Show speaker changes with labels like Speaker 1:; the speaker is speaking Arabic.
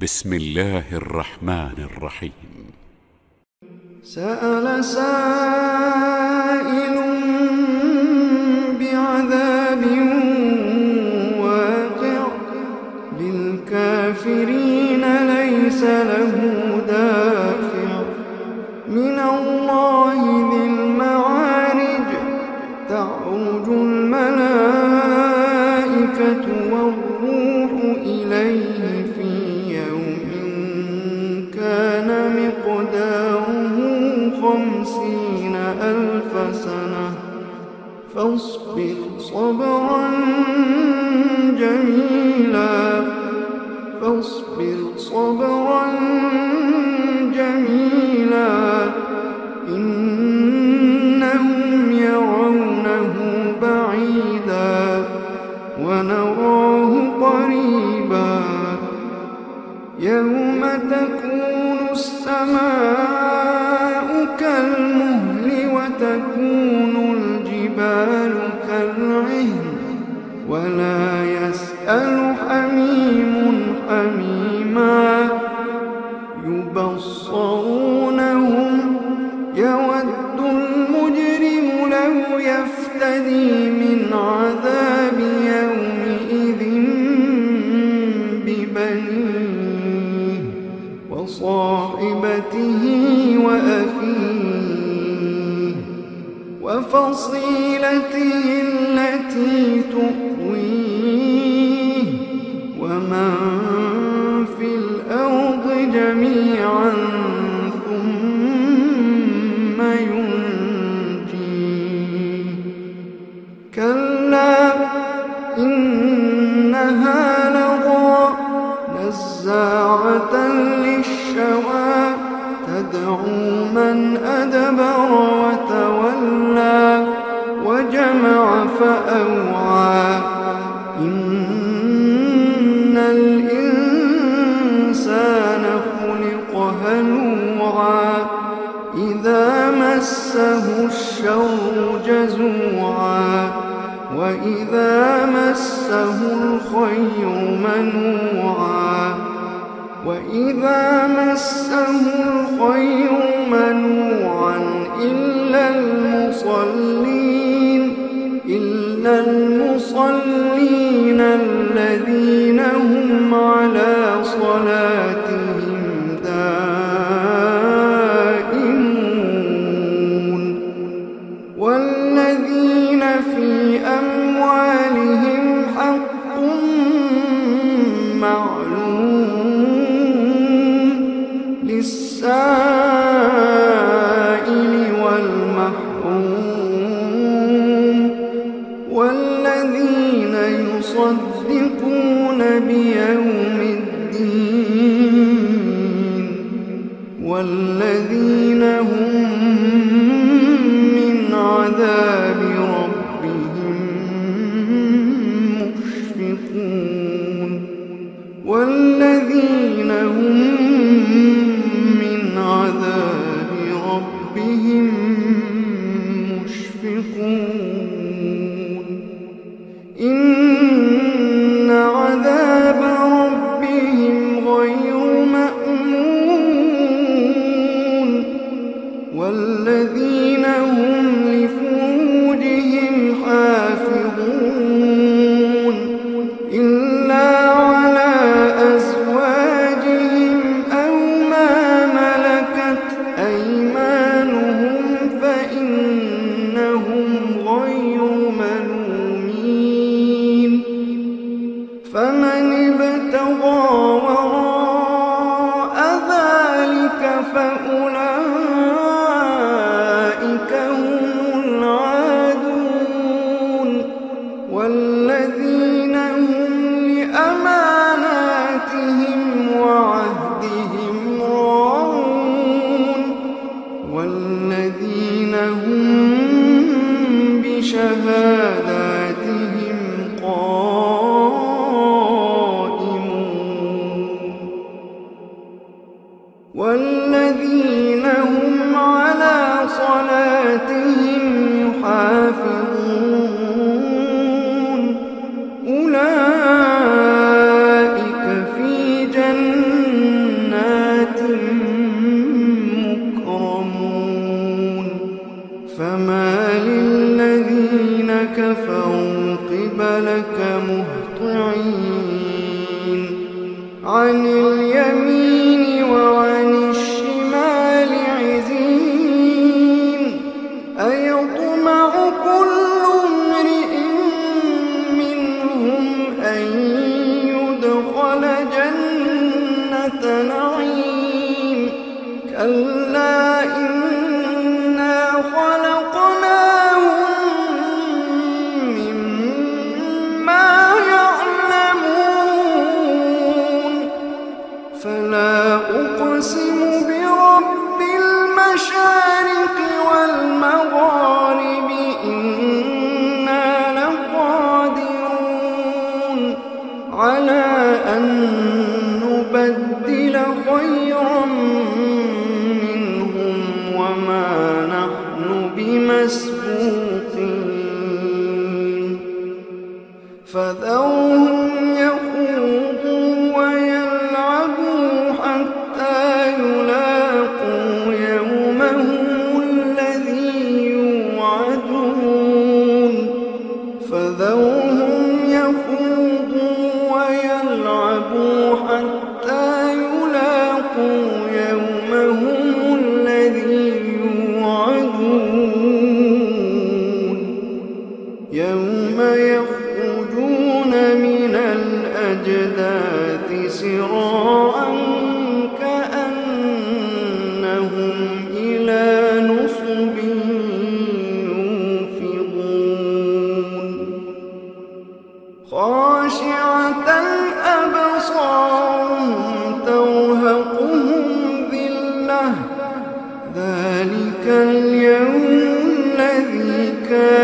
Speaker 1: بسم الله الرحمن الرحيم.
Speaker 2: سأل سائل بعذاب واقع للكافرين ليس له دافع من الله ذي المعارج تعرج الملائكة والروح إليه في يوم كان مقداره 50,000 سنة فاصبر صبرا جميلا إنهم يرونه بعيدا ونراه قريبا يوم تكون السماء كالمهل وتكون الجبال كالعهن ولا يسأل حميم حميما يبصرونهم يود المجرم لو يفتدي من عذاب يومئذ ببنيه وصاحبته وأخيه وفصيلته التي تؤويه ومن في الأرض جميعا ثم ينجيه كلا إنها لظى نزاعة للشوى تدعو من أدبر وتولى وجمع فأوعى إن الإنسان خلق هلوعا إذا مسه الشر جزوعا وإذا مسه الخير منوعا إلا المصلين الذين هم على صلاتهم دائمون والذين في أموالهم حق معلوم للسائل والمحروم والذين يصدقون بيوم الدين والذين هم من عذاب ربهم مشفقون والذين هم من عذاب ربهم مشفقون إن عذاب ربهم غير مأمون والذين هم لفروجهم حافظون إلا على أزواجهم أو ما ملكت أيمانهم فإنهم غير ملومين فمن ابتغى وراء ذلك فأولئك هم العادون والذين هم لأماناتهم وعهدهم راعون والذين هم بشهاداتهم قائمون مهطعين عن اليمين وعن الشمال عزين أيطمع كل امرئ منهم أن يدخل جنة نعيم كلا إنا خلقناهم مما يعلمون فلا أقسم برب المشارق والمغارب إنا لقادرون على أن نبدل خيرا منهم وما نحن بمسبوقين فذرهم يخوضوا ويلعبوا حتى يلاقوا يومهم الذي يوعدون فذرهم يخوضوا ويلعبوا حتى يلاقوا يومهم الذي يوعدون يوم يخرجون من الأجداث سراعا كأنهم إلى نصب يوفضون خاشعة أبصارهم ترهقهم ذلة ذلك اليوم الذي كان